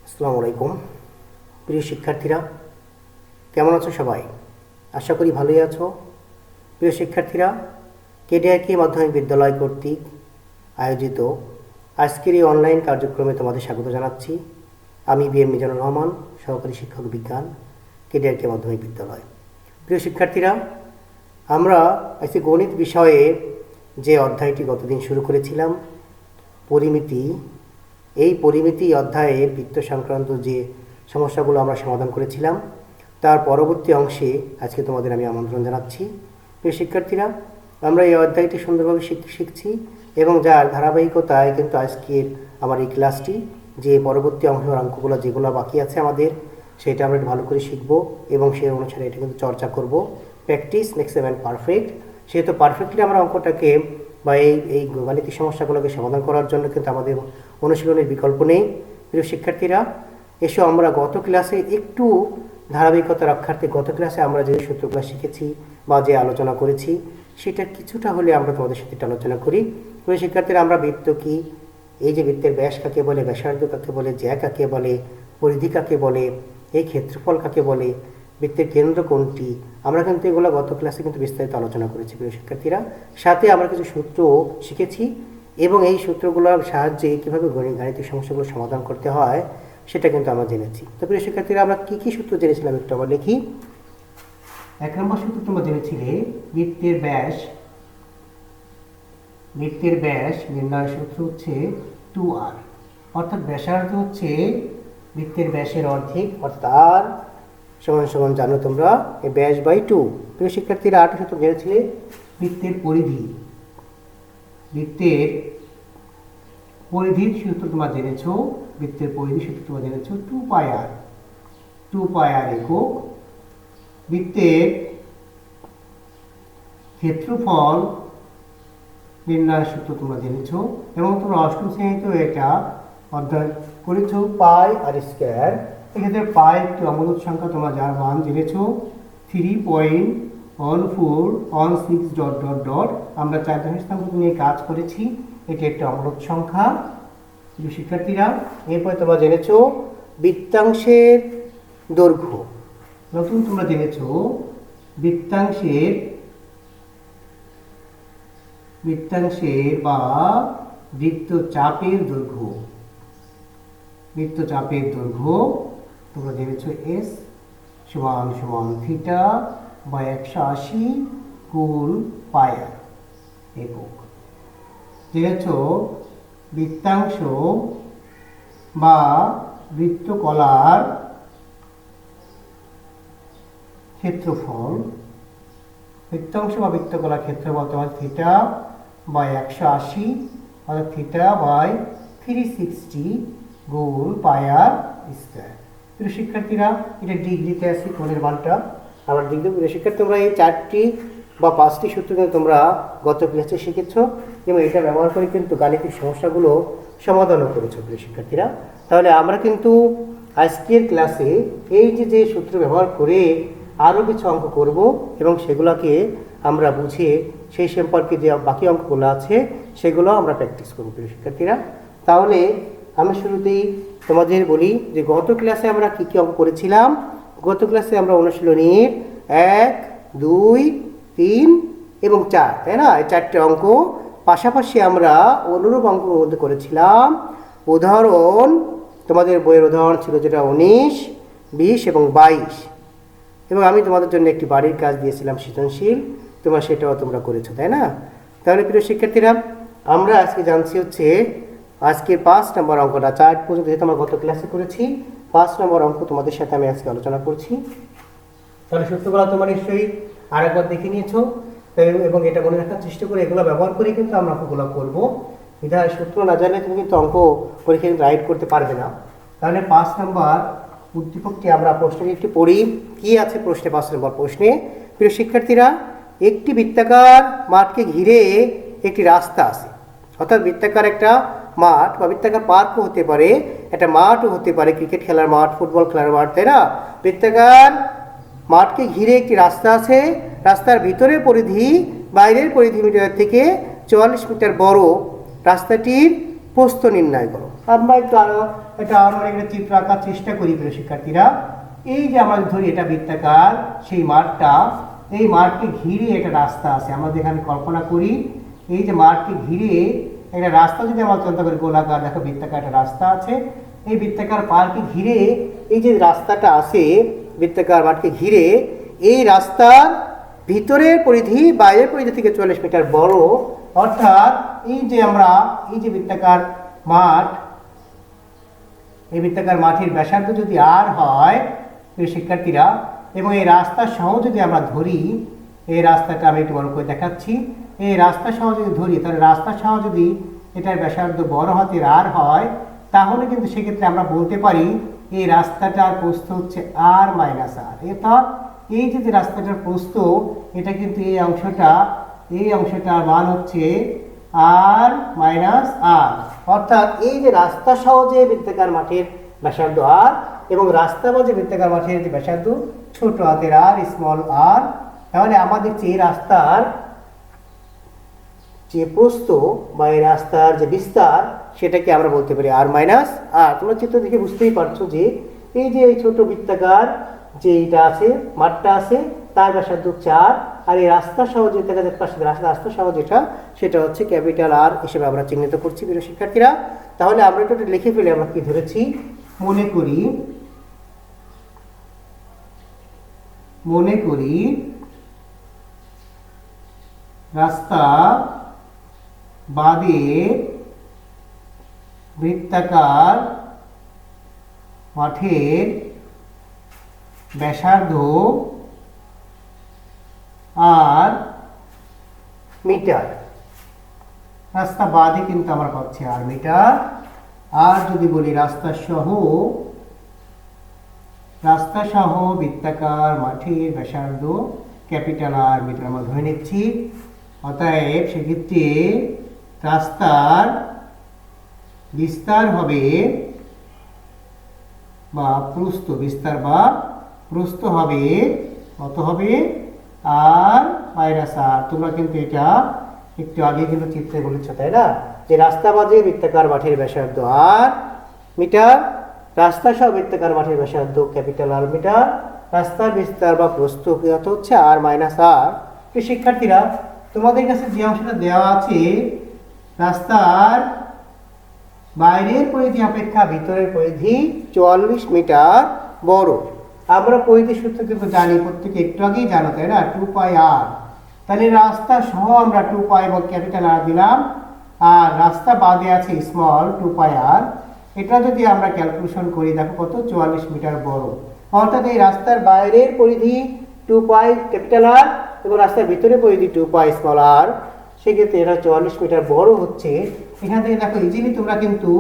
আসসালামু আলাইকুম প্রিয় শিক্ষার্থীরা, কেমন আছো সবাই? আশা করি ভালোই আছো। প্রিয় শিক্ষার্থীরা, কেডিআরকে মাধ্যমিক বিদ্যালয় কর্তৃক আয়োজিত আজকের এই অনলাইন কার্যক্রমে তোমাদের স্বাগত জানাচ্ছি। আমি বিএম মিজানুর রহমান, সহকারী শিক্ষক বিজ্ঞান, কেডিআরকে মাধ্যমিক বিদ্যালয়। প্রিয় শিক্ষার্থীরা, আমরা আজকে গণিত বিষয়ে যে অধ্যায়টি গতদিন শুরু করেছিলাম, পরিমিতি, এই পরিমিতি অধ্যায়ে বৃত্ত সংক্রান্ত যে সমস্যাগুলো আমরা সমাধান করেছিলাম তার পরবর্তী অংশে আজকে তোমাদের আমি আমন্ত্রণ জানাচ্ছি। প্রিয় শিক্ষার্থীরা, আমরা এই অধ্যায়টি সুন্দরভাবে শিখছি এবং যার ধারাবাহিকতায় কিন্তু আজকের আমার এই ক্লাসটি, যে পরবর্তী অংশের অঙ্কগুলো যেগুলো বাকি আছে আমাদের, সেটা আমরা ভালো করে শিখব এবং সেই অনুসারে এটা কিন্তু চর্চা করব। Practice makes a man perfect. সেহেতু পারফেক্টলি আমরা অঙ্কটাকে বা এই গাণিতিক সমস্যাগুলোকে সমাধান করার জন্য কিন্তু আমাদের অনুশীলনের বিকল্প নেই। প্রিয় শিক্ষার্থীরা, এসো আমরা গত ক্লাসে একটু ধারাবাহিকতা রক্ষার্থে গত ক্লাসে আমরা যে সূত্রগুলো শিখেছি বা যে আলোচনা করেছি সেটা কিছুটা হলে আমরা তোমাদের সাথে আলোচনা করি। প্রিয় শিক্ষার্থীরা, আমরা বৃত্ত কি, এই যে বৃত্তের ব্যাস কাকে বলে, ব্যাসার্ধ কাকে বলে, জ্যা কাকে বলে, পরিধি কাকে বলে, এই ক্ষেত্রফল কাকে বলে, বৃত্তের কেন্দ্র কোনটি, আমরা কিন্তু এগুলো গত ক্লাসে কিন্তু বিস্তারিত আলোচনা করেছি। প্রিয় শিক্ষার্থীরা, সাথে আমরা কিছু সূত্র শিখেছি এবং এই সূত্রগুলোর সাহায্যে কীভাবে গাণিতিক সমস্যাগুলো সমাধান করতে হয় সেটা কিন্তু আমরা জেনেছি। তো প্রিয় শিক্ষার্থীরা, আমরা কী কী সূত্র জেনেছিলাম একটু আবার লিখি। 1 নম্বর সূত্র তোমরা জেনেছিলে বৃত্তের ব্যাস নির্ণয়ের সূত্র হচ্ছে 2r, অর্থাৎ ব্যাসার্ধ হচ্ছে বৃত্তের ব্যাসের অর্ধেক, অর্থাৎ r সমান জানো তোমরা এই ব্যাস বাই 2। প্রিয় শিক্ষার্থীরা, 8 সূত্র জেনেছিলে বৃত্তের পরিধির সূত্র তোমরা জেনেছো, বৃত্তের পরিধির সূত্র তোমরা জেনেছো 2πr একক। বৃত্তের ক্ষেত্রফল নির্ণয়ের সূত্র তোমরা জেনেছো এবং তোমরা অষ্টম শ্রেণীতেও এটা অধ্যয়ন করেছো, পাই আর স্কয়ার। এক্ষেত্রে পাই একটি অমূলক সংখ্যা, তোমরা যার মান জেনেছো 3.1416 ... আমরা 4 দশমিক স্থানাঙ্ক নিয়ে কাজ করেছি, এটি একটি অমূলক সংখ্যা। শিক্ষার্থীরা, এরপরে তোমরা জেনেছো বৃত্তাংশের দৈর্ঘ্য। নতুন তোমরা জেনেছো বৃত্তাংশের বা বৃত্তচাপের দৈর্ঘ্য তোমরা জেনেছো S সমান থিটা বা 180 গুণ পাইআর একক। জেনেছো বৃত্তাংশ বা বৃত্তকলার ক্ষেত্রফল। বৃত্তাংশ বা বৃত্তকলার ক্ষেত্রফল তোমার থিটা বাই 180, অর্থাৎ থিটা বাই 360 গুণ পাইআর স্কয়ার। প্রিয় শিক্ষার্থীরা, এটা ডিগ্রিতে আছে কোণের মানটা আমার ডিগ্রি। প্রিয় শিক্ষার্থী, তোমরা এই 4টি বা 5টি সূত্র কিন্তু তোমরা গত ক্লাসে শিখেছো এবং এটা ব্যবহার করে কিন্তু গাণিতিক সমস্যাগুলো সমাধানও করেছো। প্রিয় শিক্ষার্থীরা, তাহলে আমরা কিন্তু আজকের ক্লাসে এই যে সূত্র ব্যবহার করে আরও কিছু অঙ্ক করব এবং সেগুলোকে আমরা বুঝে সেই সম্পর্কে যে বাকি অঙ্কগুলো আছে সেগুলো আমরা প্র্যাকটিস করব। প্রিয় শিক্ষার্থীরা, তাহলে আমি শুরুতেই তোমাদের বলি যে গত ক্লাসে আমরা কী কী অঙ্ক করেছিলাম। গত ক্লাসে আমরা অনুশীলনীর 1, 2, 3 এবং 4, তাই না, এই 4টে অঙ্ক পাশাপাশি আমরা অনুরূপ অঙ্কের মধ্যে করেছিলাম উদাহরণ। তোমাদের বইয়ের উদাহরণ ছিল যেটা 19, 20 এবং 22, এবং আমি তোমাদের জন্য একটি বাড়ির কাজ দিয়েছিলাম সৃজনশীল, সেটাও তোমরা করেছো, তাই না। তাহলে প্রিয় শিক্ষার্থীরা, আমরা আজকে জানছি হচ্ছে আজকে 5 নম্বর অঙ্কটা। 4 পর্যন্ত যেহেতু আমরা গত ক্লাসে করেছি, 5 নম্বর অঙ্ক তোমাদের সাথে আমি আজকে আলোচনা করছি। তাহলে সূত্রগুলো তোমরা নিশ্চয়ই আরেকবার দেখে নিয়েছো এবং এটা মনে রাখার চেষ্টা করে এগুলো ব্যবহার করে কিন্তু আমরা অঙ্কগুলো করবো। বিধায় সূত্র না জানলে তুমি কিন্তু অঙ্ক পরীক্ষায় রাইট করতে পারবে না। তাহলে 5 নম্বর উদ্দীপকটি আমরা প্রশ্নটি একটু পড়ি। কি আছে প্রশ্নে? 5 নম্বর প্রশ্নে, প্রিয় শিক্ষার্থীরা, একটি বৃত্তাকার মাঠকে ঘিরে একটি রাস্তা আছে, অর্থাৎ বৃত্তাকার একটা মাঠ বা বৃত্তাকার পার্কও হতে পারে, একটা মাঠও হতে পারে, ক্রিকেট খেলার মাঠ, ফুটবল খেলার মাঠ, তাই না। বৃত্তাকার মাঠকে ঘিরে একটি রাস্তা আছে, রাস্তার ভিতরের পরিধি বাইরের পরিধি মিটার থেকে 44 মিটার বড়। রাস্তাটির প্রস্থ নির্ণয় করো। আমরা একটু আরো একটা চিত্র আঁকার চেষ্টা করি প্রিয় শিক্ষার্থীরা। এই যে আমরা ধরি এটা বৃত্তাকার সেই মাঠটা, এই মাঠকে ঘিরে একটা রাস্তা আছে। আমরা এখানে কল্পনা করি এই যে মাঠকে ঘিরে একটা রাস্তা যদি আমরা চিন্তা করি, গোলাকার দেখো বৃত্তাকার একটা রাস্তা আছে। এই বৃত্তাকার পার্ককে ঘিরে এই যে রাস্তাটা আছে, বৃত্তাকার মাঠকে ঘিরে এই রাস্তার ভিতরের পরিধি বাইরের পরিধি থেকে 40 মিটার বড়। অর্থাৎ এই যে আমরা এই যে বৃত্তাকার মাঠ, এই বৃত্তাকার মাঠের ব্যাসার্ধ যদি আর হয় প্রিয় শিক্ষার্থীরা, এবং এই রাস্তা সহ যদি আমরা ধরি, এই রাস্তাটা আমি একটু বড় করে দেখাচ্ছি, এই রাস্তা সহ যদি ধরি, তাহলে রাস্তা সহ যদি এটার ব্যাসার্ধ বড় হাতের আর হয়, তাহলে কিন্তু সেক্ষেত্রে আমরা বলতে পারি এই রাস্তাটার প্রস্থ হচ্ছে আর মাইনাস আর। অর্থাৎ এই যে রাস্তাটার প্রস্থ, এটা কিন্তু এই অংশটার মান হচ্ছে আর মাইনাস আর। অর্থাৎ এই যে রাস্তা সহ যে বৃত্তাকার মাঠের ব্যাসার্ধ আর, এবং রাস্তা বা যে বৃত্তাকার মাঠের যে ব্যাসার্ধ ছোট হাতের আর, স্মল আর, তাহলে আমাদের যে রাস্তার যে প্রস্থ বা এই রাস্তার যে বিস্তার, সেটাকে আমরা বলতে পারি আর মাইনাস আর। তোমরা চিত্র দেখে বুঝতেই পারছো যে এই যে এই ছোট বৃত্তাকার যে এটা আছে, মাঠটা আছে, তার ব্যাসার্ধ 4, আর এই রাস্তা সহ যে রাস্তা সহ যেটা, সেটা হচ্ছে ক্যাপিটাল আর হিসেবে আমরা চিহ্নিত করছি প্রিয় শিক্ষার্থীরা। তাহলে আমরা এটা লিখে ফেলে আমরা কি ধরেছি, মনে করি রাস্তা বাদে বৃত্তাকার মাঠের ব্যাসার্ধ আর মিটার। রাস্তা বাদে কিন্তু আমরা পাচ্ছি আর মিটার। আর যদি বলি রাস্তা সহ বৃত্তাকার মাঠের ব্যাসার্ধ ক্যাপিটাল আর মিটার আমরা ধরে নিচ্ছি। অতএব সেক্ষেত্রে রাস্তার বিস্তার হবে বা প্রস্থ হবে কত হবে, আর মাইনাস আর। তোমরা কিন্তু এটা একটু আগে কিন্তু চিত্রে বলেছো, তাই না, যে রাস্তা বাদে বৃত্তাকার মাঠের ব্যাসার্ধ আর মিটার, রাস্তা সহ বৃত্তাকার মাঠের ব্যাসার্ধ ক্যাপিটাল আর মিটার, রাস্তার বিস্তার বা প্রস্থ কত হচ্ছে আর মাইনাস আর। শিক্ষার্থীরা, তোমাদের কাছে যে অংশটা দেওয়া আছে, রাস্তার বাইরের পরিধি অপেক্ষা ভিতরের পরিধি 44 মিটার বড়। আমরা পরিধি সূত্র কিন্তু জানি, প্রত্যেকে একটু আগেই জানো, তাই না, 2 পাই আর। তাহলে রাস্তা সহ আমরা 2 পাই এবং ক্যাপিটাল আর দিলাম, আর রাস্তা বাদে আছে স্মল 2 পাই আর। এটা যদি আমরা ক্যালকুলেশন করি, দেখো কত, 44 মিটার বড়। অর্থাৎ এই রাস্তার বাইরের পরিধি 2 পাই ক্যাপিটাল আর এবং রাস্তার ভিতরে পরিধি 2 পাই স্মল আর, সেক্ষেত্রে এটা 44 মিটার বড় হচ্ছে। এখান থেকে দেখো ইজিলি তোমরা কিন্তু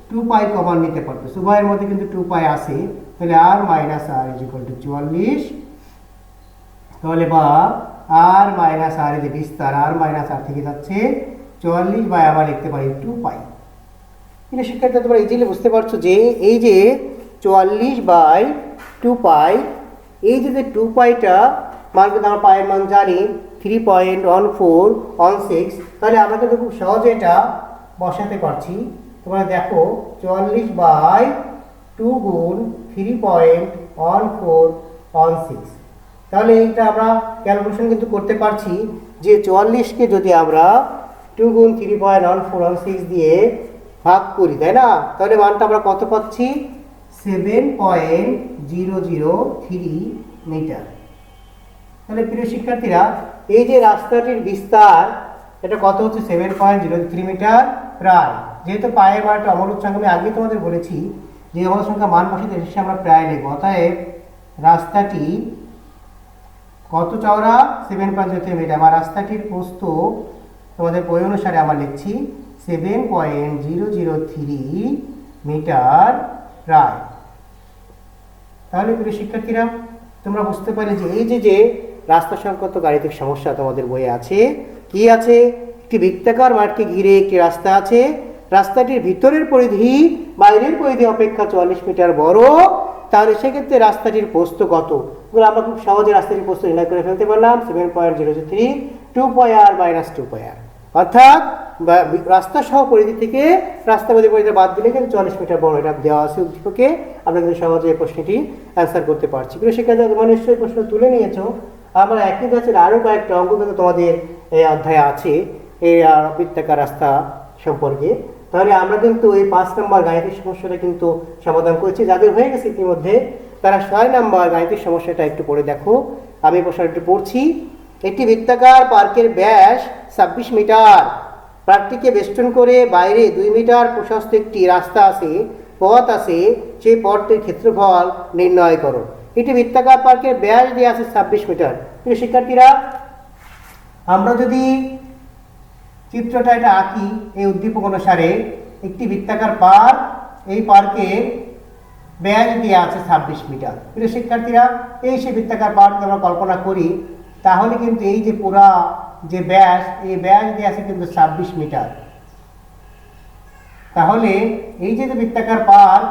2 পাই কমন নিতে পারবে, উভয়ের মধ্যে কিন্তু 2 পাই আছে। তাহলে আর minus R is equal to 44। তাহলে বা আর মাইনাস আর যে বিস্তার, আর মাইনাস আর থেকে যাচ্ছে 44 বাই আবার লিখতে পারি 2 পাই। এটা শিক্ষার্থীরা তোমরা ইজিলি বুঝতে পারছো যে এই যে 44 বাই 2 পাই, এই যে 2 পাইটা মান কিন্তু আমরা পায়ের মান জানি 3.1416। তাহলে আমরা কিন্তু খুব সহজে এটা বসাতে পারছি। তোমরা দেখো 44 বাই 2 গুণ 3.1416, তাহলে এইটা আমরা ক্যালকুলেশন কিন্তু করতে পারছি যে 44কে যদি আমরা 2 গুণ 3.1416 দিয়ে ভাগ করি, তাই না, তাহলে মানটা আমরা কত পাচ্ছি, 7.003 মিটার। তাহলে প্রিয় শিক্ষার্থীরা, এই যে রাস্তাটির বিস্তার, এটা কত হচ্ছে, 7.03 মিটার প্রায়। যেহেতু পায়ের মানটা অমূলক সংখ্যা, আমি আগে তোমাদের বলেছি যে অমূলক সংখ্যা মান বসাতে শেষে আমরা প্রায় নেব। অতএব রাস্তাটি কত চওড়া, 7.03 মিটার। আমার রাস্তাটির প্রস্থ তোমাদের বই অনুসারে আমরা লিখছি 7.003 মিটার প্রায়। তাহলে প্রিয় শিক্ষার্থীরা, তোমরা বুঝতে পারলে যে এই যে রাস্তা সংক্রান্ত গাণিতিক সমস্যা তোমাদের বইয়ে আছে, কি আছে, একটি বৃত্তাকার মাঠকে ঘিরে একটি রাস্তা আছে, রাস্তাটির ভিতরের পরিধি বাইরের পরিধি অপেক্ষা 44 মিটার বড়। তাহলে সেক্ষেত্রে রাস্তাটির প্রস্থ কত, আমরা খুব সহজে রাস্তাটির প্রস্থ নির্ণয় করে ফেলতে পারলাম, 7.003 2 পাই আর মাইনাস 2 পাই আর। অর্থাৎ বা রাস্তা সহ পরিধি থেকে রাস্তা পরিধি বাদ দিলে কিন্তু 40 মিটার বড় এটা দেওয়া আছে উদ্দীপকে। আমরা কিন্তু সহজে এই প্রশ্নটি অ্যান্সার করতে পারছি। প্রিয় শিক্ষার্থীরা, তোমরা নিশ্চয়ই প্রশ্ন তুলে নিয়েছো। আমরা একই গাছের আরও কয়েকটা অঙ্ক কিন্তু তোমাদের এই অধ্যায়ে আছে এই বৃত্তাকার রাস্তা সম্পর্কে। তাহলে আমরা কিন্তু এই 5 নম্বর গাণিতিক সমস্যাটা কিন্তু সমাধান করেছি। যাদের হয়ে গেছে ইতিমধ্যে তারা 6 নম্বর গাণিতিক সমস্যাটা একটু পড়ে দেখো। আমি প্রশ্নটা একটু পড়ছি। একটি বৃত্তাকার পার্কের ব্যাস 26 মিটার। পার্কটিকে বেষ্টন করে বাইরে 2 মিটার প্রশস্ত একটি রাস্তা আছে, পথ আছে, সেই পথটির ক্ষেত্রফল নির্ণয় করো। এটি বৃত্তাকার পার্কের ব্যাস দিয়ে আছে 26 মিটার। প্রিয় শিক্ষার্থীরা, আমরা যদি চিত্রটা এটা আঁকি এই উদ্দীপক অনুসারে, একটি বৃত্তাকার পার্ক, এই পার্কের ব্যাস দিয়ে আছে 26 মিটার। প্রিয় শিক্ষার্থীরা, এই সে বৃত্তাকার পার্ক আমরা কল্পনা করি, তাহলে কিন্তু এই যে পুরা যে ব্যাস, এই ব্যাস দিয়ে আছে কিন্তু 26 মিটার। তাহলে এই যে বৃত্তাকার পার্ক,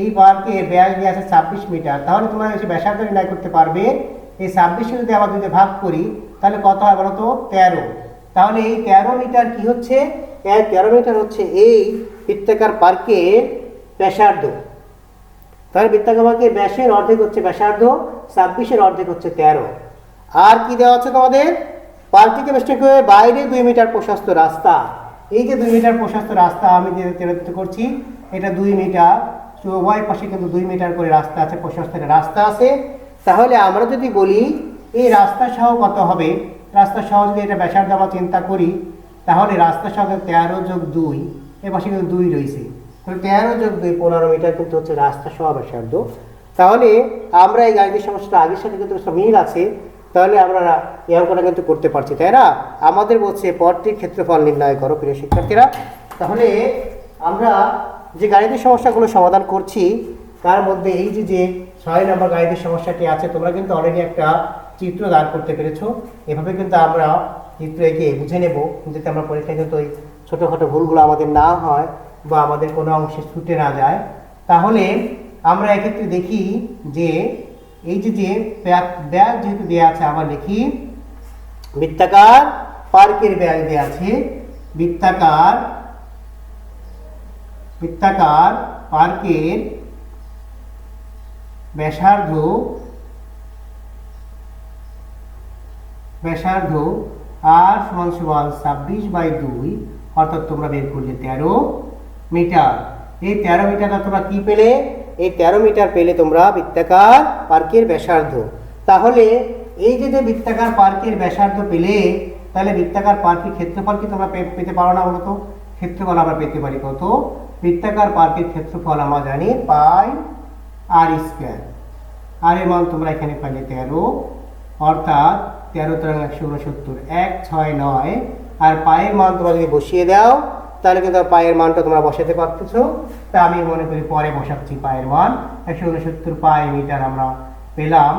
এই পার্কের ব্যাস দিয়ে আছে 26 মিটার। তাহলে তোমরা এসে ব্যাসার্ধ নির্ণয় করতে পারবে। এই 26 যদি আমরা যদি ভাগ করি তাহলে কত হয় বলো তো? 13। তাহলে এই 13 মিটার কি হচ্ছে? 13 মিটার হচ্ছে এই বৃত্তাকার পার্কের ব্যাসার্ধ। তাহলে বৃত্তাকার পার্কের ব্যাসের অর্ধেক হচ্ছে ব্যাসার্ধ, 26-এর অর্ধেক হচ্ছে 13। আর কি দেওয়া আছে তোমাদের? পার্কটিকে বেষ্টন করে বাইরে 2 মিটার প্রশস্ত রাস্তা। এই যে 2 মিটার প্রশস্ত রাস্তা আমি চিত্রিত করছি, এটা 2 মিটার, উভয় পাশে কিন্তু 2 মিটার করে রাস্তা আছে, প্রশস্ত রাস্তা আছে। তাহলে আমরা যদি বলি এই রাস্তা সহ কত হবে, রাস্তা সহ যদি এটা ব্যাসার্ধ আমরা চিন্তা করি, তাহলে রাস্তা সহ 13 যোগ 2, এ পাশে কিন্তু 2 রয়েছে, তাহলে 13 যোগ 2 15 মিটার কিন্তু হচ্ছে রাস্তা সহ ব্যাসার্ধ। তাহলে আমরা এই গাণিতিক সমস্যাটা আগের সাথে কিন্তু মিল আছে, তাহলে আমরা এই অঙ্কটা কিন্তু করতে পারছি, তাই না? আমাদের বলছে পথটির ক্ষেত্রফল নির্ণয় করো। প্রিয় শিক্ষার্থীরা, তাহলে আমরা যে গাণিতিক সমস্যাগুলো সমাধান করছি তার মধ্যে এই যে 6 নম্বর গাণিতিক সমস্যাটি আছে, তোমরা কিন্তু অলরেডি একটা চিত্র দাঁড় করতে পেরেছো। এভাবে কিন্তু আমরা চিত্র এঁকে বুঝে নেব, যাতে আমরা পরীক্ষায় কিন্তু ওই ছোটোখাটো ভুলগুলো আমাদের না হয় বা আমাদের কোনো অংশে ছুটে না যায়। তাহলে আমরা এক্ষেত্রে দেখি যে এই যে ব্যাস যেহেতু দেওয়া আছে, আমরা লিখি বৃত্তাকার পার্কের ব্যাস দেওয়া আছে, বৃত্তাকার পার্কের ব্যাসার্ধ আর সমান 26/2, অর্থাৎ তোমরা বের করলে 13 মিটার। এই 13 মিটারটা তোমরা কি পেলে? এই 13 মিটার পেলে তোমরা বৃত্তাকার পার্কের ব্যাসার্ধ। তাহলে এই যে বৃত্তাকার পার্কের ব্যাসার্ধ পেলে, তাহলে বৃত্তাকার পার্কের ক্ষেত্রফল কি তোমরা পেতে পারো না বলতো? ক্ষেত্রফল আমরা পেতে পারি কত? বৃত্তাকার পার্কের ক্ষেত্রফল আমরা জানি পাই আর স্কয়ার। আর এর মান তোমরা এখানে পাইলে 13, অর্থাৎ 13 × 169, 169। আর পায়ের মান তোমরা যদি বসিয়ে দাও তাহলে কিন্তু পায়ের মানটা তোমরা বসাতে পারতেছো। তা আমি মনে করি পরে বসাচ্ছি পায়ের মান 169 পাই মিটার আমরা পেলাম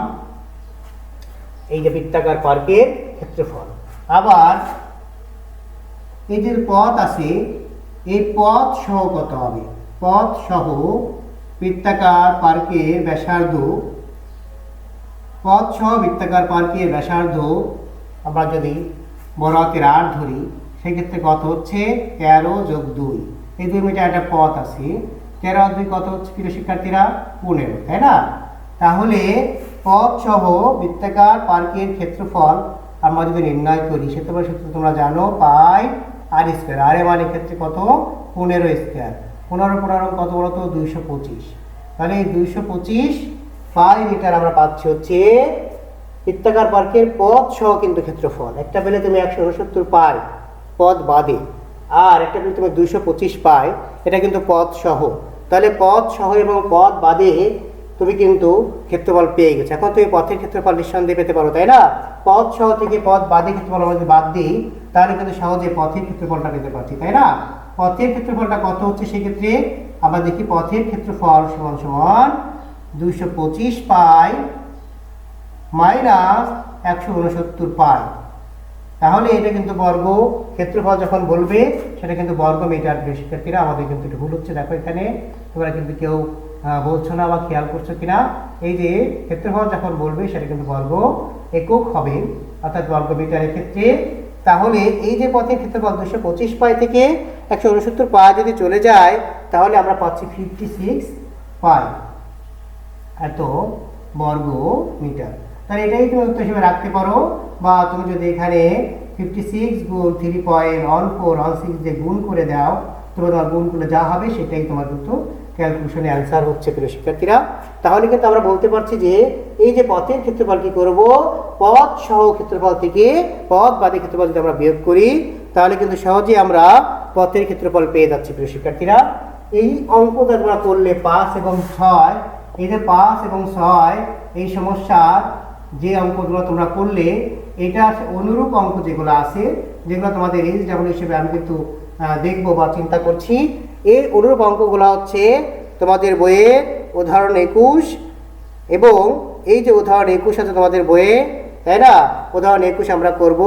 এই যে বৃত্তাকার পার্কের ক্ষেত্রফল। আবার এই যে পথ আছে, এই পথ সহ কত হবে? পথ সহ বৃত্তাকার পার্কের ব্যাসার্ধ, পথ সহ বৃত্তাকার পার্কের ব্যাসার্ধ আমরা যদি বড় হাতের 8 ধরি, সেক্ষেত্রে কত হচ্ছে? 13 যোগ 2, এই 2 মিটার একটা পথ আছে, 13 আর 2 কত হচ্ছে প্রিয় শিক্ষার্থীরা? 15, তাই না? তাহলে পথ সহ বৃত্তাকার পার্কের ক্ষেত্রফল আমরা যদি নির্ণয় করি, ক্ষেত্রফল সূত্র তোমরা জানো পাই আর স্কয়ার। আর এর মানে ক্ষেত্রে কত? 15 স্কয়ার। 15 কত বলতো? 225। তাহলে এই 225 পাই মিটার আমরা পাচ্ছি হচ্ছে বৃত্তাকার পার্কের পথ সহ কিন্তু ক্ষেত্রফল। একটা পেলে তুমি 169 পাই পথ বাদে, আর একটা পেলে তুমি 225 পাই, এটা কিন্তু পথ সহ। তাহলে পথ সহ এবং পথ বাদে তুমি কিন্তু ক্ষেত্রফল পেয়ে গেছো। এখন তুমি পথের ক্ষেত্রফল নিঃসন্দেহে পেতে পারো, তাই না? পথ সহ থেকে পথ বাদে ক্ষেত্রফল আমরা যদি বাদ দিই তাহলে কিন্তু সহজে পথের ক্ষেত্রফলটা পেতে পারছি, তাই না? পথের ক্ষেত্রফলটা কত হচ্ছে সেক্ষেত্রে? আমরা দেখি পথের ক্ষেত্রফল সমান 225 পাই মাইনাস 169 পাই। তাহলে এটা কিন্তু বর্গ ক্ষেত্রফল যখন বলবে সেটা কিন্তু বর্গ মিটার। শিক্ষার্থীরা, আমাদের কিন্তু একটু ভুল হচ্ছে, দেখো এখানে তোমরা কিন্তু কেউ বলছো না বা খেয়াল করছো কিনা। এই যে ক্ষেত্রফল যখন বলবে সেটা কিন্তু বর্গ একক হবে, অর্থাৎ বর্গ মিটারের ক্ষেত্রে তাহলে এই যে পথের ক্ষেত্রফল 225 পাই থেকে 169 পাই যদি চলে যায় তাহলে আমরা পাচ্ছি 56 পাই এত বর্গ মিটার। তাহলে এটাই তুমি উত্তর হিসেবে রাখতে পারো, বা তুমি যদি এখানে 56 গুণ 3.1416 দিয়ে গুণ করে দাও, তোমার গুণ করলে যা হবে সেটাই তোমার কিন্তু ক্যালকুলেশনে অ্যান্সার হচ্ছে প্রিয় শিক্ষার্থীরা। তাহলে কিন্তু আমরা বলতে পারছি যে এই যে পথের ক্ষেত্রফল কি করব, পথ সহ ক্ষেত্রফল থেকে পথ বাদে ক্ষেত্রফল যদি আমরা বিয়োগ করি তাহলে কিন্তু সহজে আমরা পথের ক্ষেত্রফল পেয়ে যাচ্ছি প্রিয় শিক্ষার্থীরা। এই অঙ্কটা তোমরা করলে 5 এবং 6, এই যে 5 এবং 6 এই সমস্যার যে অঙ্কগুলো তোমরা করলে এটা অনুরূপ অঙ্ক যেগুলো আছে, যেগুলো তোমাদের HW হিসেবে আমি কিন্তু দেখবো বা চিন্তা করছি, এর অনুরূপ অঙ্কগুলো হচ্ছে তোমাদের বইয়ের উদাহরণ 21, এবং এই যে উদাহরণ 21 আছে তোমাদের বইয়ে, তাই না, উদাহরণ 21 আমরা করব।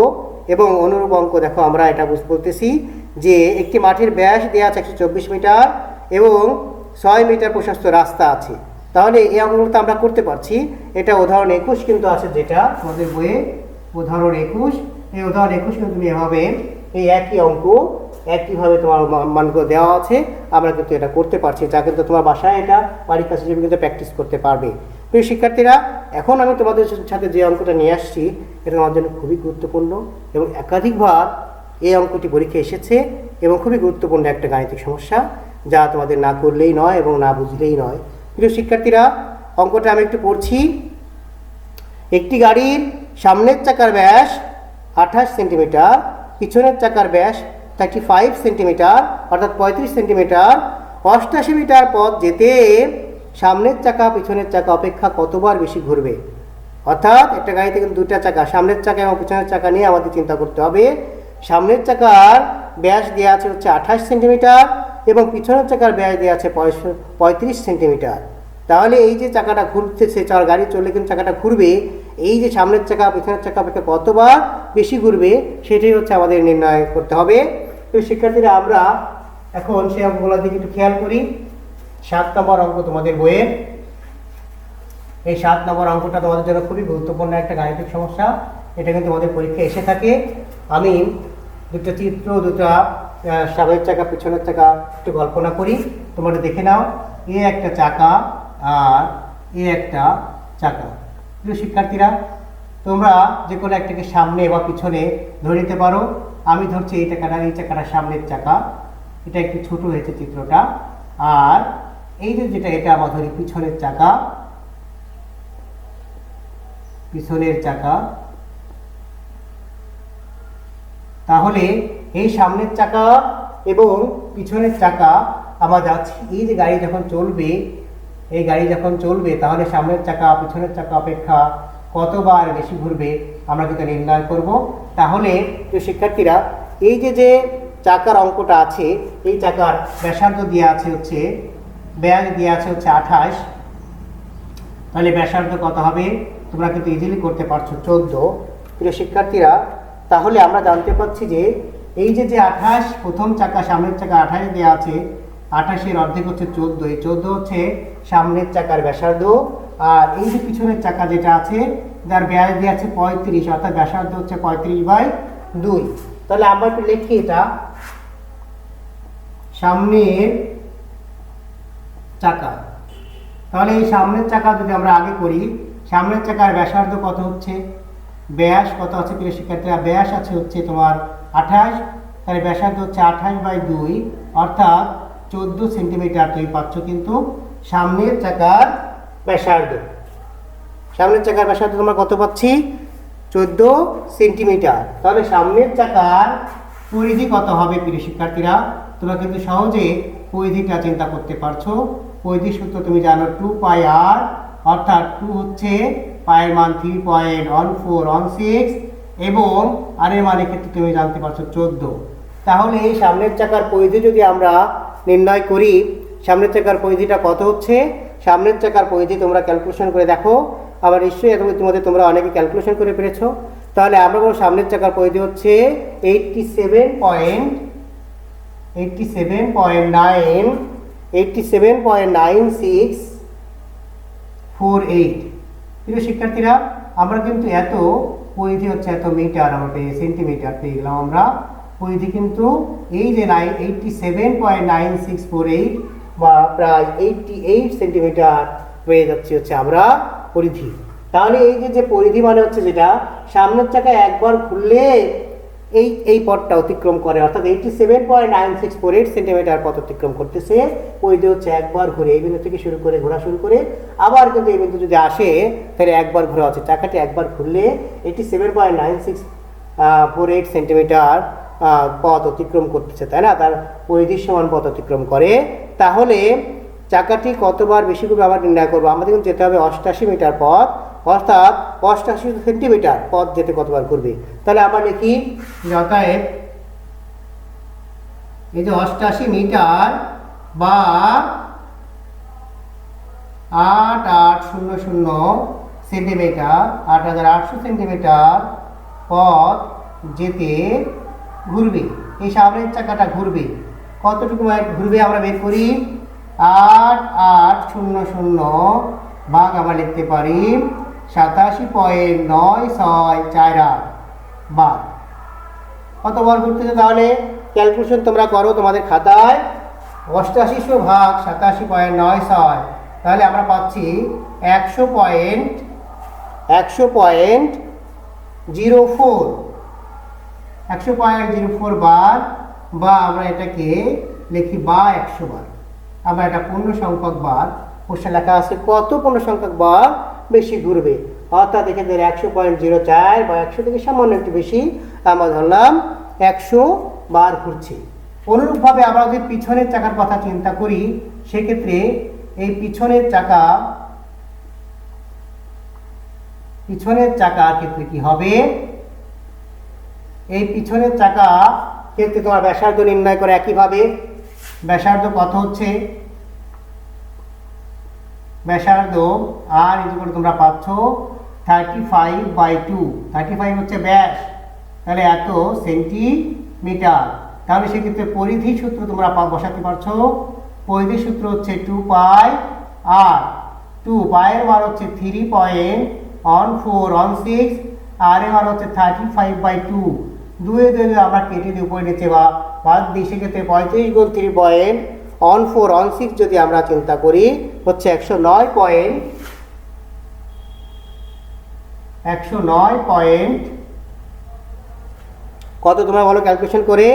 এবং অনুরূপ অঙ্ক দেখো আমরা এটা বলতেছি যে একটি মাঠের ব্যাস দেওয়া আছে 124 মিটার এবং 6 মিটার প্রশস্ত রাস্তা আছে। তাহলে এই অঙ্কগুলো তো আমরা করতে পারছি। এটা উদাহরণ 21 কিন্তু আছে যেটা তোমাদের বইয়ে উদাহরণ 21। এই উদাহরণ 21 কিন্তু তুমি এভাবে এই একই অঙ্ক একইভাবে তোমার মানগুলো দেওয়া আছে, আমরা কিন্তু এটা করতে পারছি, যা কিন্তু তোমার বাসায় এটা বাড়ির কাছে হিসেবে কিন্তু প্র্যাকটিস করতে পারবে। প্রিয় শিক্ষার্থীরা, এখন আমি তোমাদের সাথে যে অঙ্কটা নিয়ে আসছি এটা তোমার জন্য খুবই গুরুত্বপূর্ণ এবং একাধিকবার এই অঙ্কটি পরীক্ষা এসেছে এবং খুবই গুরুত্বপূর্ণ একটা গাণিতিক সমস্যা, যা তোমাদের না করলেই নয় এবং না বুঝলেই নয়। প্রিয় শিক্ষার্থীরা, অঙ্কটা আমি একটু পড়ছি। একটি গাড়ির সামনের চাকার ব্যাস 28 সেন্টিমিটার, পিছনের চাকার ব্যাস 35 সেন্টিমিটার অর্থাৎ 35 সেন্টিমিটার। 88 মিটার পথ যেতে সামনের চাকা পিছনের চাকা অপেক্ষা কতবার বেশি ঘুরবে? অর্থাৎ একটা গাড়িতে কিন্তু দুটা চাকা, সামনের চাকা এবং পিছনের চাকা নিয়ে আমাদের চিন্তা করতে হবে। সামনের চাকার ব্যাস দেওয়া আছে হচ্ছে 28 সেন্টিমিটার এবং পিছনের চাকার ব্যাস দেওয়া আছে 35 সেন্টিমিটার। তাহলে এই যে চাকাটা ঘুরতেছে, গাড়ি চললে কিন্তু চাকাটা ঘুরবে, এই যে সামনের চাকা পিছনের চাকা অপেক্ষা কতবার বেশি ঘুরবে সেটাই হচ্ছে আমাদের নির্ণয় করতে হবে। তো শিক্ষার্থীরা, আমরা এখন সেই অঙ্কগুলোর দিকে একটু খেয়াল করি। 7 নম্বর অঙ্ক তোমাদের বইয়ের, এই 7 নম্বর অঙ্কটা তোমাদের জন্য খুবই গুরুত্বপূর্ণ একটা গাণিতিক সমস্যা। এটা কিন্তু তোমাদের পরীক্ষায় এসে থাকে। আমি দুটো চিত্র, দুটা সামনের চাকা পিছনের চাকা একটু কল্পনা করি, তোমরা দেখে নাও। এ একটা চাকা আর এ একটা চাকা। প্রিয় শিক্ষার্থীরা, তোমরা যে কোনো একটাকে সামনে বা পিছনে ধরে নিতে পারো। আমি ধরছি এই চাকাটা সামনের চাকা, এটা একটু ছোট হয়েছে চিত্রটা। আর এই যে যেটা, এটা আমরা ধরি পিছনের চাকা, পিছনের চাকা। তাহলে এই সামনের চাকা এবং পিছনের চাকা আমরা যাচ্ছি, এই যে গাড়ি যখন চলবে, এই গাড়ি যখন চলবে তাহলে সামনের চাকা পিছনের চাকা অপেক্ষা কতবার বেশি ঘুরবে আমরা কিন্তু নির্ণয় করব। তাহলে যে শিক্ষার্থীরা, এই যে চাকার অঙ্কটা আছে, এই চাকার ব্যাসার্ধ দেওয়া আছে হচ্ছে, ব্যাস দেওয়া আছে হচ্ছে 28, তাহলে ব্যাসার্ধ কত হবে তোমরা কিন্তু ইজিলি করতে পারছো, 14। প্রিয় শিক্ষার্থীরা, তাহলে আমরা জানতে পারছি যে এই যে 28 প্রথম চাকা সামনের চাকা 28 দেওয়া আছে, 28-এর অর্ধেক হচ্ছে 14, এই 14 হচ্ছে সামনের চাকার ব্যাসার্ধ। আর এই যে পিছনের চাকা যেটা আছে, যার ব্যাস দেওয়া আছে 35, অর্থাৎ ব্যাসার্ধ হচ্ছে 35/2। তাহলে আমরা একটু লিখি এটা, সামনের চাকা। তাহলে এই সামনের চাকা যদি আমরা আগে করি, সামনের চাকার ব্যাসার্ধ কত হচ্ছে, ব্যাস কত আছে প্রিয় শিক্ষার্থীরা, ব্যাস আছে হচ্ছে তোমার 28, তাহলে ব্যাসার্ধ হচ্ছে 28/2 অর্থাৎ 14 সেন্টিমিটার। তুমি পাচ্ছ কিন্তু সামনের চাকার ব্যাসার্ধ। সামনের চাকার ব্যাসার্ধ তোমরা কত পাচ্ছি, 14 সেন্টিমিটার। তাহলে সামনের চাকার পরিধি কত হবে প্রিয় শিক্ষার্থীরা? তোমরা কিন্তু সহজে পরিধিটা চিন্তা করতে পারছো। পরিধি সূত্র তুমি জানো, 2πr, অর্থাৎ 2 হচ্ছে পায়ের মান 3.1416 এবং আর এর মানে ক্ষেত্রে তুমি জানতে পারছো 14। তাহলে এই সামনের চাকার পরিধি যদি আমরা নির্ণয় করি, সামনের চাকার পরিধিটা কত হচ্ছে? সামনের চাকার পরিধি তোমরা ক্যালকুলেশন করে দেখো, আবার নিশ্চয়ই ইতিমধ্যে তোমরা অনেকে ক্যালকুলেশন করে পেরেছো। তাহলে আমরা বলবো সামনের চাকার পরিধি হচ্ছে 87.9648। প্রিয় শিক্ষার্থীরা, আমরা কিন্তু এত পরিধি হচ্ছে এত মিটার, আমরা সেন্টিমিটার পেয়ে গেলাম আমরা। পরিধি কিন্তু এই যে 87.9648 বা প্রায় 88 সেন্টিমিটার পেয়ে যাচ্ছে হচ্ছে আমরা পরিধি। তাহলে এই যে পরিধি মানে হচ্ছে যেটা সামনের চাকায় একবার ঘুরলে এই পথটা অতিক্রম করে, অর্থাৎ 87.9648 সেন্টিমিটার পথ অতিক্রম করতেছে। পরিধি হচ্ছে একবার ঘুরে এই বিন্দু থেকে শুরু করে ঘোরা শুরু করে আবার কিন্তু এই বিন্দু যদি আসে তাহলে একবার ঘোরা হচ্ছে, চাকাটি একবার ঘুরলে 87.9648 সেন্টিমিটার পথ অতিক্রম করতেছে, তাই না? তার পরিধির সমান পথ অতিক্রম করে। তাহলে চাকাটি কতবার বেশি ঘুরবে আবার নির্ণয় করবো। আমাদের কিন্তু যেতে হবে 88 মিটার পথ, অর্থাৎ 88 সেন্টিমিটার পথ যেতে কতবার ঘুরবে। তাহলে আমরা লিখি অতএব এই যে 88 মিটার বা 8800 সেন্টিমিটার, 8800 সেন্টিমিটার পথ যেতে ঘুরবে। এই সামনের চাকাটা ঘুরবে, কতটুকু ঘুরবে আমরা বের করি। 8800 ভাগ আমরা লিখতে পারি 87.9648 বার। কতবার ঘুরতেছে তাহলে ক্যালকুলেশন তোমরা করো তোমাদের খাতায়। 8800 ভাগ 87.96, তাহলে আমরা পাচ্ছি 100.04 বার, বা আমরা এটাকে লিখি বা 100 বার। আমরা এটা পূর্ণ সংখ্যক বার, কোশ্চেন লেখা আছে কত পূর্ণ সংখ্যক বার বেশি ঘুরবে, অর্থাৎ এখানে 100.04 বা 100 থেকে সামান্য একটু বেশি আমরা ধরলাম 100 বার ঘুরছে। অনুরূপভাবে আমরা যদি পিছনের চাকার কথা চিন্তা করি, সেক্ষেত্রে এই পিছনের চাকার ক্ষেত্রে কি হবে। এই পিছনের চাকা ক্ষেত্রে তোমার ব্যাসার্ধ নির্ণয় করে একইভাবে। ব্যাসার্ধ কত হচ্ছে, ব্যাসার্ধ আর তোমরা পাচ্ছ 35/2, 35 হচ্ছে ব্যাস, তাহলে এত সেন্টিমিটার। তাহলে সেক্ষেত্রে পরিধি সূত্র তোমরা বসাতে পারছো। পরিধি সূত্র হচ্ছে 2 পাই আর 2 পায়ের মান হচ্ছে 3.1416 আর এর মান হচ্ছে 35/2। 2 আমরা কেটে দিই উপরে নিচে বা বাদ দিই, সেক্ষেত্রে 35 গুণ 3.1416 যদি আমরা চিন্তা করি হচ্ছে 109 কত তোমরা বলো ক্যালকুলেশন করে,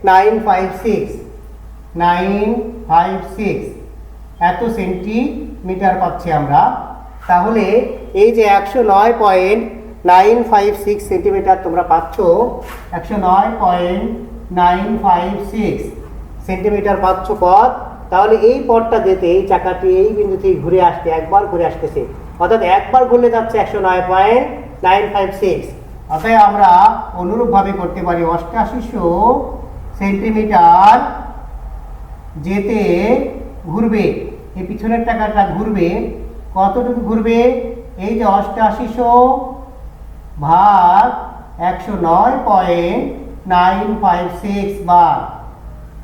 956 এত সেন্টিমিটার পাচ্ছি আমরা। তাহলে এই যে 109.956 সেন্টিমিটার তোমরা পাচ্ছ, 109.956 সেন্টিমিটার পাচ্ছ পথ। তাহলে এই পথটা যেতে এই চাকাটি এই বিন্দু থেকে ঘুরে আসতে একবার ঘুরে আসতেছে, অর্থাৎ একবার ঘুরলে যাচ্ছে 109.956। অতএব আমরা অনুরূপভাবে করতে পারি 8800 সেন্টিমিটার যেতে ঘুরবে, এই পিছনের চাকাটা ঘুরবে, কতটুকু ঘুরবে। এই যে 8800 ভাগ 109.956 বার,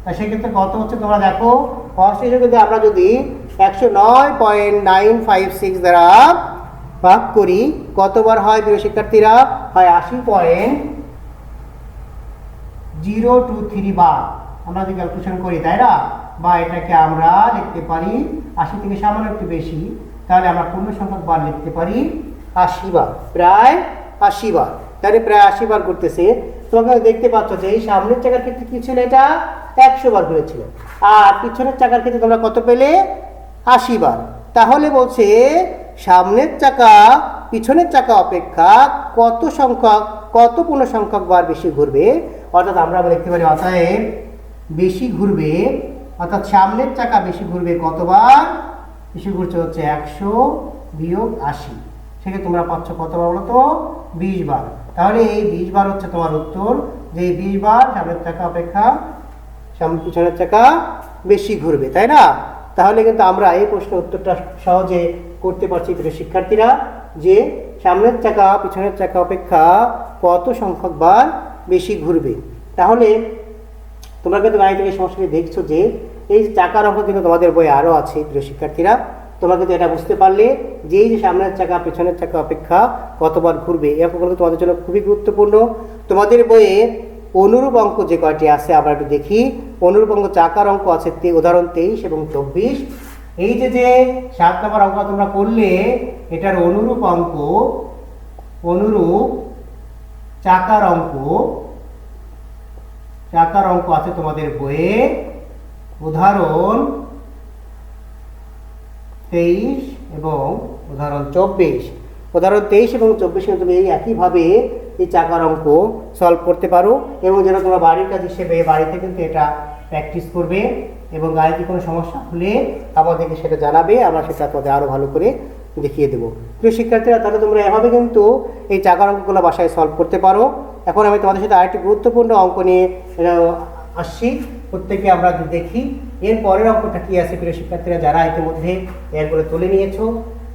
তা সেক্ষেত্রে কত হচ্ছে তোমরা দেখো। 8800 কিন্তু আমরা যদি 109.956 দ্বারা ভাগ করি কতবার হয় প্রিয় শিক্ষার্থীরা, হয় 80.023 বার আমরা যদি ক্যালকুলেশন করি, তাই না? বা এটাকে আমরা লিখতে পারি 80 থেকে সামান্য একটু বেশি, তাহলে আমরা পূর্ণ সংখ্যক বার লিখতে পারি 80 বার, প্রায় 80 বার। তাহলে প্রায় 80 বার করতেছে। তোমরা দেখতে পাচ্ছ যে এই সামনের চাকার ক্ষেত্রে কি ছিল, এটা 100 বার ঘুরেছিল, আর পিছনের চাকার ক্ষেত্রে তোমরা কত পেলে, 80 বার। তাহলে বলছে সামনের চাকা পিছনের চাকা অপেক্ষা কত পূর্ণ সংখ্যক বার বেশি ঘুরবে, অর্থাৎ আমরা দেখতে পারি অতএব বেশি ঘুরবে, অর্থাৎ সামনের চাকা বেশি ঘুরবে কতবার, বেশি ঘুরছে হচ্ছে 100 বিয়োগ 80, সেক্ষেত্রে তোমরা পাচ্ছ কতবার বলো তো, 20 বার। তাহলে এই 20 বার হচ্ছে তোমার উত্তর, যে 20 বার সামনের চাকা অপেক্ষা পিছনের চাকা বেশি ঘুরবে, তাই না? তাহলে কিন্তু আমরা এই প্রশ্নের উত্তরটা সহজে করতে পারছি প্রিয় শিক্ষার্থীরা, যে সামনের চাকা পিছনের চাকা অপেক্ষা কত সংখ্যক বার বেশি ঘুরবে। তাহলে তোমরা কিন্তু গাণিতিক সমস্যাটি দেখছো যে এই চাকার অঙ্ক কিন্তু তোমাদের বইয়ে আরও আছে প্রিয় শিক্ষার্থীরা। তোমরা কিন্তু এটা বুঝতে পারলে যে এই যে সামনের চাকা পেছনের চাকা অপেক্ষা কতবার ঘুরবে, এই অঙ্কগুলো তোমাদের জন্য খুবই গুরুত্বপূর্ণ। তোমাদের বইয়ে অনুরূপ অঙ্ক যে কয়টি আছে আমরা একটু দেখি। অনুরূপ অঙ্ক চাকার অঙ্ক আছে উদাহরণ 23 এবং 24। এই যে 7 নম্বর অঙ্ক তোমরা করলে এটার অনুরূপ অঙ্ক, অনুরূপ চাকার অঙ্ক আছে তোমাদের বইয়ে উদাহরণ 23 এবং উদাহরণ 24। উদাহরণ 23 এবং 24 তুমি এই একইভাবে এই চাকার অঙ্ক সলভ করতে পারো, এবং যেন তোমরা বাড়ির কাজ হিসেবে বাড়িতে কিন্তু এটা প্র্যাকটিস করবে, এবং গাড়িতে কোনো সমস্যা হলে আমাদেরকে সেটা জানাবে, আমরা সেটা তোমাদের আরও ভালো করে দেখিয়ে দেবো। প্রিয় শিক্ষার্থীরা, তাহলে তোমরা এভাবে কিন্তু এই চাকার অঙ্কগুলো বাসায় সলভ করতে পারো। এখন আমি তোমাদের সাথে আরেকটি গুরুত্বপূর্ণ অঙ্ক নিয়ে আসছি, প্রত্যেকে আমরা দেখি এর পরের অঙ্কটা কি আছে। প্রিয় শিক্ষার্থীরা, যারা ইতিমধ্যে এরপরে তুলে নিয়েছো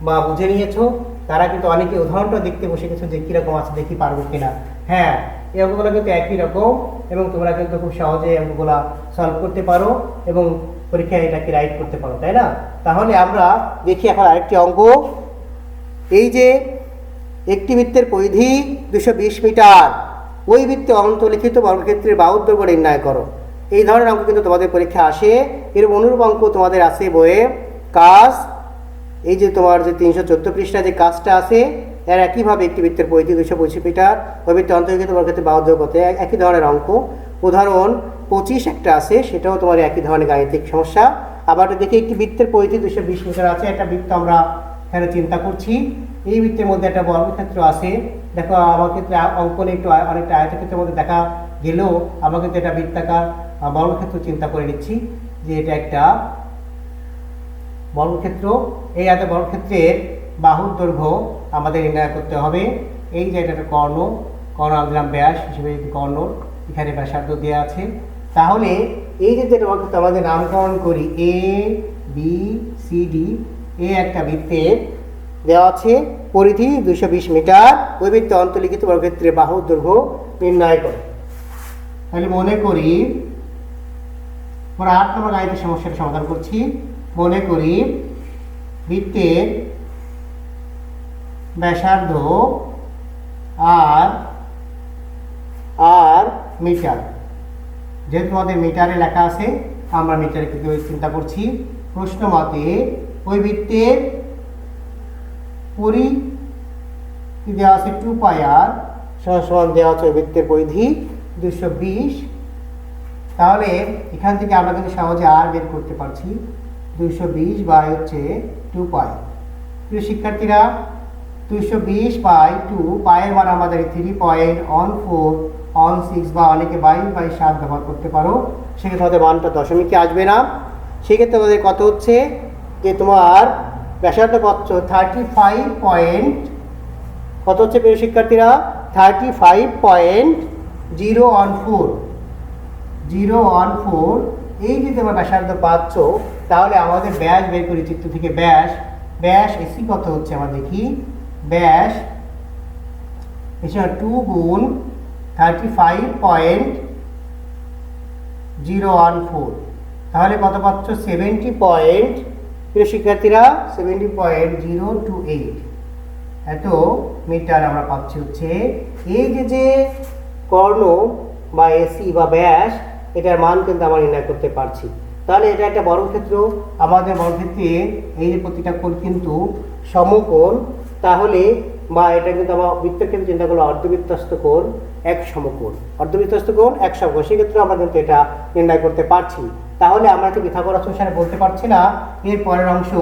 বা বুঝে নিয়েছো তারা কিন্তু অনেকে উদাহরণটা দেখতে বসে গেছো যে কীরকম আছে, দেখি পারবো কিনা। হ্যাঁ, এই অঙ্কগুলো কিন্তু একই রকম, এবং তোমরা কিন্তু খুব সহজে অঙ্কগুলো সলভ করতে পারো এবং পরীক্ষায় এটাকে রাইট করতে পারো, তাই না? তাহলে আমরা দেখি এখন আরেকটি অঙ্ক। এই যে একটি বৃত্তের পরিধি 220 মিটার, ওই বৃত্তে অন্তর্লিখিত বর্গক্ষেত্রের বাহুর দৈর্ঘ্য নির্ণয় করো। এই ধরনের অঙ্ক কিন্তু তোমাদের পরীক্ষা আসে। এর অনুরূপ অঙ্ক তোমাদের আছে বইয়ে কাজ, এই যে তোমার যে 314 পৃষ্ঠা যে কাজটা আছে, এর একইভাবে একটি বৃত্তের পরিধি 225 মিটার, ওই বৃত্তে অন্তর্লিখিত বর্গক্ষেত্রের বাহুর দৈর্ঘ্য, একই ধরনের অঙ্ক। উদাহরণ 25 একটা আছে, সেটাও তোমার একই ধরনের গাণিতিক সমস্যা। আবার দেখি একটি বৃত্তের পরিধি 220 মিটার আছে, একটা বৃত্ত আমরা এখানে চিন্তা করছি। এই বৃত্তের মধ্যে একটা বর্গক্ষেত্র আছে। দেখো আমার ক্ষেত্রে অঙ্কনে একটু অনেকটা আয়তক্ষেত্রের মধ্যে দেখা গেলেও আমরা কিন্তু এটা বৃত্তাকার বর্গক্ষেত্র চিন্তা করে নিচ্ছি যে এটা একটা বর্গক্ষেত্র। এই এত বর্গক্ষেত্রের বাহুর দৈর্ঘ্য আমাদের নির্ণয় করতে হবে। এই যে এটা একটা কর্ণ দিলাম ব্যাস হিসেবে, কর্ণ এখানে ব্যাসার্ধ দেওয়া আছে। তাহলে এই যে বর্গক্ষেত্র আমাদের নামকরণ করি এ বি সি ডি, এ একটা বৃত্তের দেওয়া আছে পরিধি 220 মিটার, ওই বৃত্তে অন্তর্লিখিত বর্গক্ষেত্রের বাহুর দৈর্ঘ্য নির্ণয় করে। তাহলে মনে করি আমরা 8 নম্বর গাণিতিক সমস্যাটা সমাধান করছি। মনে করি বৃত্তের ব্যাসার্ধ আর মিটার, যেহেতু আমাদের মিটারে লেখা আছে আমরা মিটারে কিন্তু চিন্তা করছি। প্রশ্ন মতে ওই বৃত্তের পরিধি দেওয়া আছে 2πr সমান দেওয়া আছে ওই বৃত্তের পরিধি 220। তাহলে এখান থেকে আমরা কিন্তু সহজে আর বের করতে পারছি, 220 বাই হচ্ছে 2π। প্রিয় শিক্ষার্থীরা, 220 বাই 2, পায়ের মান আমাদের 3.1416 বা অনেকে 22/7 ব্যবহার করতে পারো, সেক্ষেত্রে আমাদের মানটা দশমিকে আসবে না। সেক্ষেত্রে আমাদের কত হচ্ছে যে তোমার ব্যাসার্ধ কত 35 কত হচ্ছে প্রিয় শিক্ষার্থীরা 35.014। এই যদি আমরা ব্যাসার্ধ পাচ্ছ, তাহলে আমাদের ব্যাস বের করি চিত্র থেকে। ব্যাস এসি কত হচ্ছে আমরা দেখি। ব্যাস এসে 2 গুণ 35.014, তাহলে কত পাচ্ছ 70 পয়েন্ট, প্রিয় শিক্ষার্থীরা 70.028 এত মিটার আমরা পাচ্ছি। হচ্ছে এই যে কর্ণ বা এসি বা ব্যাস, এটার মান কিন্তু আমরা নির্ণয় করতে পারছি। তাহলে এটা একটা বর্গক্ষেত্র, আমাদের বর্গক্ষেত্রে এই যে প্রতিটা কোণ কিন্তু সমকোণ। তাহলে বা এটা কিন্তু আমার বৃত্তক্ষেত্রে চিন্তা করলে অর্ধবৃত্তস্থ কোণ এক সমকোণ, অর্ধবৃত্তস্থ কোণ এক সমকোণ, সেক্ষেত্রে আমরা কিন্তু এটা নির্ণয় করতে পারছি। তাহলে আমরা কি পিথাগোরাস অনুসারে বলতে পারছি না? এর পরের অংশ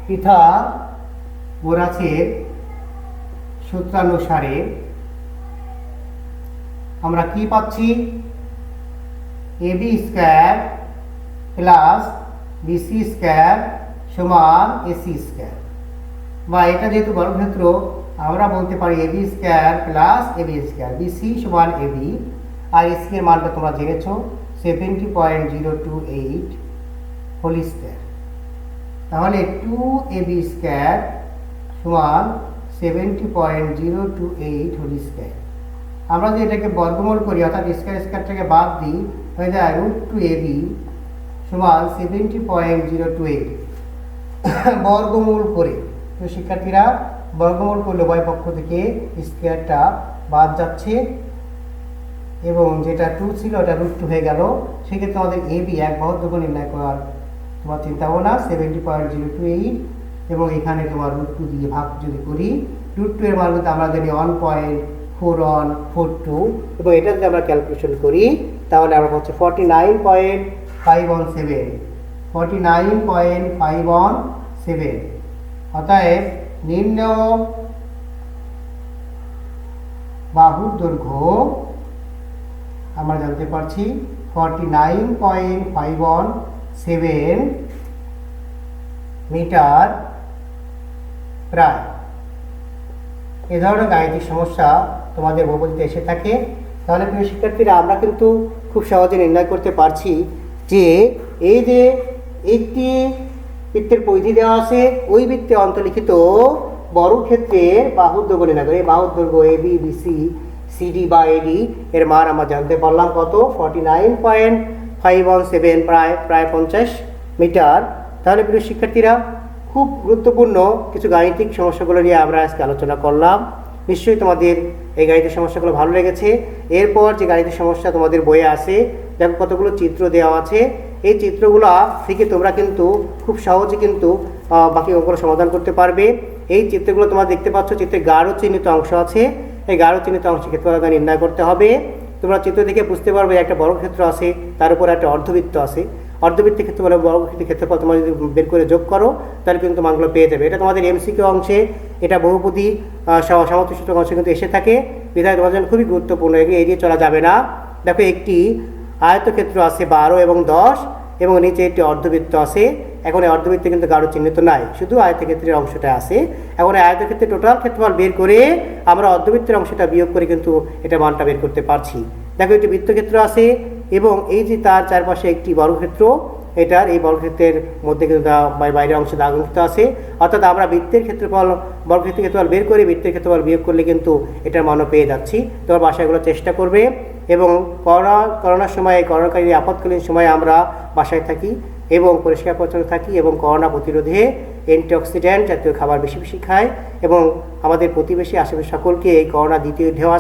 পিথাগোরাসের সূত্রানুসারে আমরা কি পাচ্ছি? AB square plus BC square সমান এসি স্কয়ার, বা এটা যেহেতু বর্গক্ষেত্র আমরা বলতে পারি AB square plus AB square, BC সমান এবি, আর এসি এর মানটা তোমরা জেনেছ 70.028 হোল স্কয়ার। তাহলে 2ab স্কয়ার সমান 70.028 হোল স্কয়ার। আমরা যদি এটাকে বর্গমূল করি, অর্থাৎ স্কয়ার স্কয়ারটাকে বাদ দিই, হয়ে যায় √2ab সমান 70.028 বর্গমূল করে। তো শিক্ষার্থীরা বর্গমূল করলে উভয় পক্ষ থেকে স্কোয়ারটা বাদ যাচ্ছে এবং যেটা 2 ছিল ওটা √2 হয়ে গেল। সেক্ষেত্রে আমাদের এবি এক বাহুর দৈর্ঘ্য নির্ণয় করার তোমার চিন্তা ভাবনা 70.028 এবং এখানে তোমার √2 দিয়ে ভাগ যদি করি, √2 এর মান কিন্তু আমরা জানি 1.4142 এবং এটা যদি আমরা ক্যালকুলেশন করি তাহলে আমরা হচ্ছে 49.517 অতএব নির্ণয় বাহুর দৈর্ঘ্য আমরা জানতে পারছি 49.517 মিটার প্রায়। এ ধরনের গাণিতিক সমস্যা তোমাদের বহুপদীতে এসে থাকে। তাহলে প্রিয় শিক্ষার্থীরা আমরা কিন্তু খুব সহজে নির্ণয় করতে পারছি যে এই যে একটি বৃত্তের পরিধি দেওয়া আছে, ওই বৃত্তে অন্তর্লিখিত বর্গক্ষেত্রের বাহুর দৈর্ঘ্য নির্ণয় করে। এই বাহুর দৈর্ঘ্য এবি বিসি সিডি বা এডি এর মান আমরা জানতে পারলাম কত, 49.517 প্রায় 50 মিটার। তাহলে প্রিয় শিক্ষার্থীরা খুব গুরুত্বপূর্ণ কিছু গাণিতিক সমস্যাগুলো নিয়ে আমরা আজকে আলোচনা করলাম। নিশ্চয়ই তোমাদের এই গাণিতিক সমস্যাগুলো ভালো লেগেছে। এরপর যে গাণিতিক সমস্যা তোমাদের বইয়ে আছে, দেখো কতগুলো চিত্র দেওয়া আছে। এই চিত্রগুলো থেকে তোমরা কিন্তু খুব সহজে কিন্তু বাকি অঙ্কগুলো সমাধান করতে পারবে। এই চিত্রগুলো তোমরা দেখতে পাচ্ছ, চিত্রে গাঢ় চিহ্নিত অংশ আছে। এই গাঢ় চিহ্নিত অংশ ক্ষেত্রফল নির্ণয় করতে হবে। তোমরা চিত্র দেখে বুঝতে পারবে একটা বর্গক্ষেত্র আছে, তার উপর একটা অর্ধবৃত্ত আছে। অর্ধবৃত্তের ক্ষেত্রফল বর্গক্ষেত্রের ক্ষেত্রফল তোমরা যদি বের করে যোগ করো তাহলে কিন্তু মানগুলো পেয়ে যাবে। এটা তোমাদের এমসিকিউ অংশে, এটা বহুপদী সমতুল্য অংশে কিন্তু এসে থাকে। বিধায় তোমাদের জন্য খুবই গুরুত্বপূর্ণ, এড়িয়ে চলা যাবে না। দেখো একটি আয়তক্ষেত্র আছে 12 এবং 10 এবং নিচে একটি অর্ধবৃত্ত আছে। এখন এই অর্ধবৃত্তে কিন্তু গাঢ় চিহ্নিত নাই, শুধু আয়তক্ষেত্রের অংশটা আছে। এখন এই আয়তক্ষেত্রের টোটাল ক্ষেত্রফল বের করে আমরা অর্ধবৃত্তের অংশটা বিয়োগ করে কিন্তু এটা মানটা বের করতে পারছি। দেখো একটি বৃত্তক্ষেত্র আছে এবং এই যে তার চারপাশে একটি বর্গক্ষেত্র, এটার এই বর্গক্ষেত্রের মধ্যে কিন্তু বাইরের অংশে দাগ অঙ্কিত আছে। অর্থাৎ আমরা বৃত্তের ক্ষেত্রফল বর্গক্ষেত্রের ক্ষেত্রফল বের করে বৃত্তের ক্ষেত্রফল বিয়োগ করলে কিন্তু এটার মানও পেয়ে যাচ্ছি। তোমার বাসায় এগুলো চেষ্টা করবে। এবং করোনার সময়, করোনাকালীন আপৎকালীন সময়ে আমরা বাসায় থাকি এবং পরিষ্কার পরিচ্ছন্ন থাকি এবং করোনা প্রতিরোধে অ্যান্টিঅক্সিডেন্ট জাতীয় খাবার বেশি বেশি খাই এবং আমাদের প্রতিবেশী আশেপাশে সকলকে এই করোনা দ্বিতীয় ঢেউ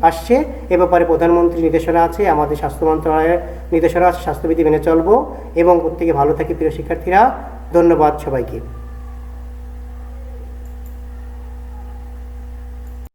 আসছে এ ব্যাপারে প্রধানমন্ত্রীর নির্দেশনা আছে, আমাদের স্বাস্থ্য মন্ত্রণালয়ের নির্দেশনা আছে। স্বাস্থ্যবিধি মেনে চলবো এবং প্রত্যেকে ভালো থাকি প্রিয় শিক্ষার্থীরা। ধন্যবাদ সবাইকে।